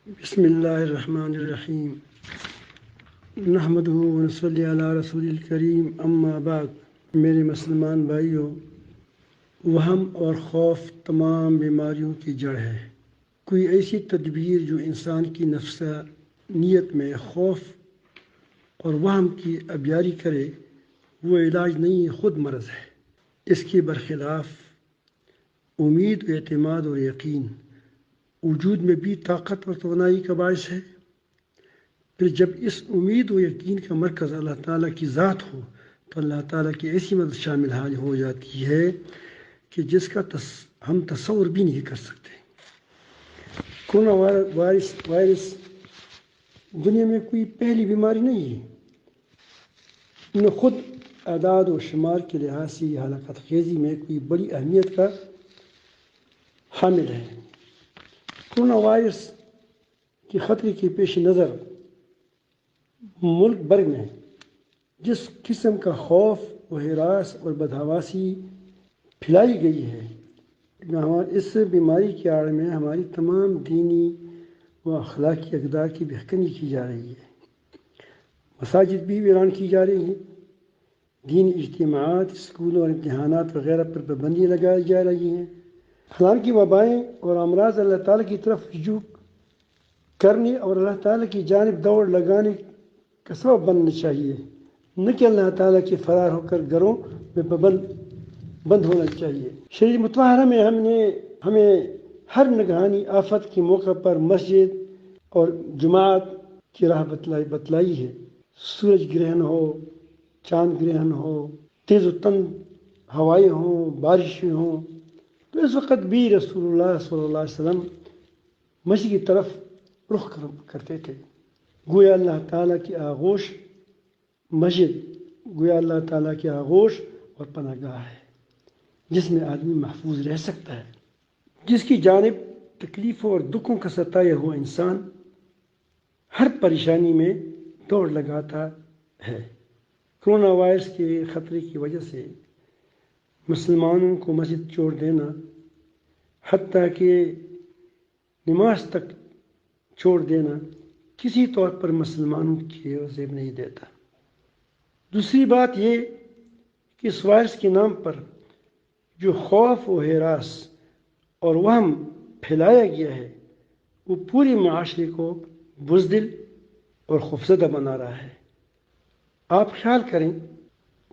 بسم اللہ الرحمن الرحیم نحمدہ ونصلی علی رسول الکریم اما بعد۔ میرے مسلمان بھائیوں، وہم اور خوف تمام بیماریوں کی جڑ ہے۔ کوئی ایسی تدبیر جو انسان کی نفسانیت میں خوف اور وہم کی آبیاری کرے، وہ علاج نہیں، خود مرض ہے۔ اس کے برخلاف امید و اعتماد اور یقین وجود میں بھی طاقت اور توانائی کا باعث ہے۔ پھر جب اس امید و یقین کا مرکز اللہ تعالیٰ کی ذات ہو تو اللہ تعالیٰ کی ایسی مدد شامل حال ہو جاتی ہے کہ جس کا ہم تصور بھی نہیں کر سکتے۔ کورونا وائرس دنیا میں کوئی پہلی بیماری نہیں ہے۔ نہ خود اعداد و شمار کے لحاظ سے یہ ہلاکت خیزی میں کوئی بڑی اہمیت کا حامل ہے۔ کورونا وائرس کے خطرے کے پیش نظر ملک بھر میں جس قسم کا خوف و ہراس اور بدحواسی پھیلائی گئی ہے، اس بیماری کی آڑ میں ہماری تمام دینی و اخلاقی اقدار کی بحقانی کی جا رہی ہے۔ مساجد بھی ویران کی جا رہی ہیں، دینی اجتماعات، اسکولوں اور امتحانات وغیرہ پر پابندیاں لگائی جا رہی ہیں۔ حالانکہ وبائیں اور امراض اللہ تعالیٰ کی طرف رجوع کرنے اور اللہ تعالیٰ کی جانب دوڑ لگانے کا سبب بننا چاہیے، نہ کہ اللہ تعالیٰ کے فرار ہو کر گھروں میں بند ہونا چاہیے۔ شریعت مطہرہ میں ہمیں ہر نگہانی آفت کے موقع پر مسجد اور جماعت کی راہ بتلائی ہے۔ سورج گرہن ہو، چاند گرہن ہو، تیز و تند ہوائیں ہوں، بارشیں ہوں، تو اس وقت بھی رسول اللہ صلی اللہ علیہ وسلم مسجد کی طرف رخ کرتے تھے۔ گویا اللہ تعالیٰ کی آغوش مسجد گویا اللہ تعالیٰ کی آغوش اور پناہ گاہ ہے، جس میں آدمی محفوظ رہ سکتا ہے۔ جس کی جانب تکلیفوں اور دکھوں کا ستایا ہوا انسان ہر پریشانی میں دوڑ لگاتا ہے۔ کورونا وائرس کے خطرے کی وجہ سے مسلمانوں کو مسجد چھوڑ دینا، حتیٰ کہ نماز تک چھوڑ دینا، کسی طور پر مسلمانوں کی زیب نہیں دیتا۔ دوسری بات یہ کہ اس وائرس کے نام پر جو خوف و ہراس اور وہم پھیلایا گیا ہے، وہ پورے معاشرے کو بزدل اور خوفزدہ بنا رہا ہے۔ آپ خیال کریں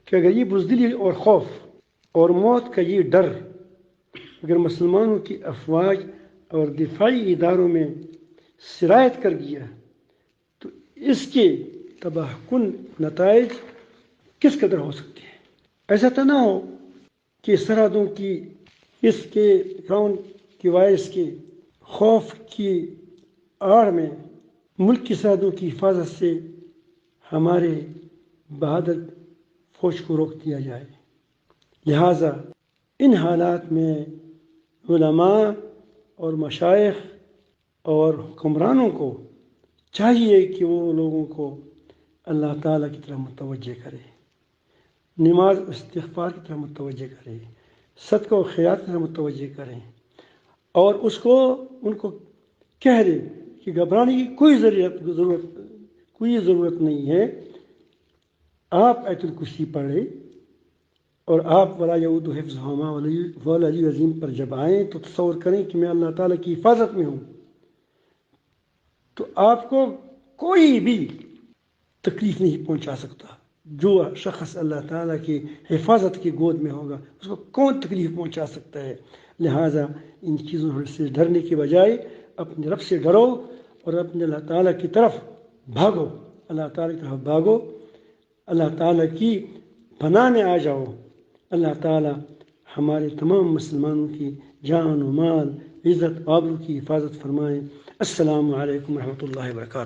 کہ اگر یہ بزدلی اور خوف اور موت کا یہ ڈر اگر مسلمانوں کی افواج اور دفاعی اداروں میں سرایت کر گیا تو اس کے تباہ کن نتائج کس قدر ہو سکتے ہیں۔ ایسا تو نہ ہو کہ سرحدوں کی اس کے کرونا کے وائرس کے خوف کی آڑ میں ملک کی سرحدوں کی حفاظت سے ہمارے بہادر فوج کو روک دیا جائے۔ لہٰذا ان حالات میں علماء اور مشائخ اور حکمرانوں کو چاہیے کہ وہ لوگوں کو اللہ تعالیٰ کی طرف متوجہ کرے، نماز استغفار کی طرف متوجہ کرے، صدقہ و خیرات کی طرف متوجہ کریں، اور ان کو کہہ دیں کہ گھبرانے کی کوئی ضرورت نہیں ہے۔ آپ آیت الکرسی پڑھیں اور آپ ولا یعود حفظہما وهو العلی العظیم پر جب آئیں تو تصور کریں کہ میں اللہ تعالیٰ کی حفاظت میں ہوں، تو آپ کو کوئی بھی تکلیف نہیں پہنچا سکتا۔ جو شخص اللہ تعالیٰ کی حفاظت کی گود میں ہوگا اس کو کون تکلیف پہنچا سکتا ہے۔ لہٰذا ان چیزوں سے ڈرنے کے بجائے اپنے رب سے ڈرو اور اپنے اللہ تعالیٰ کی طرف بھاگو، اللہ تعالیٰ کی طرف بھاگو، اللہ تعالیٰ کی پناہ میں آ جاؤ۔ اللہ تعالیٰ ہمارے تمام مسلمانوں کی جان و مال، عزت آبرو کی حفاظت فرمائیں۔ السلام علیکم ورحمۃ اللہ وبرکاتہ۔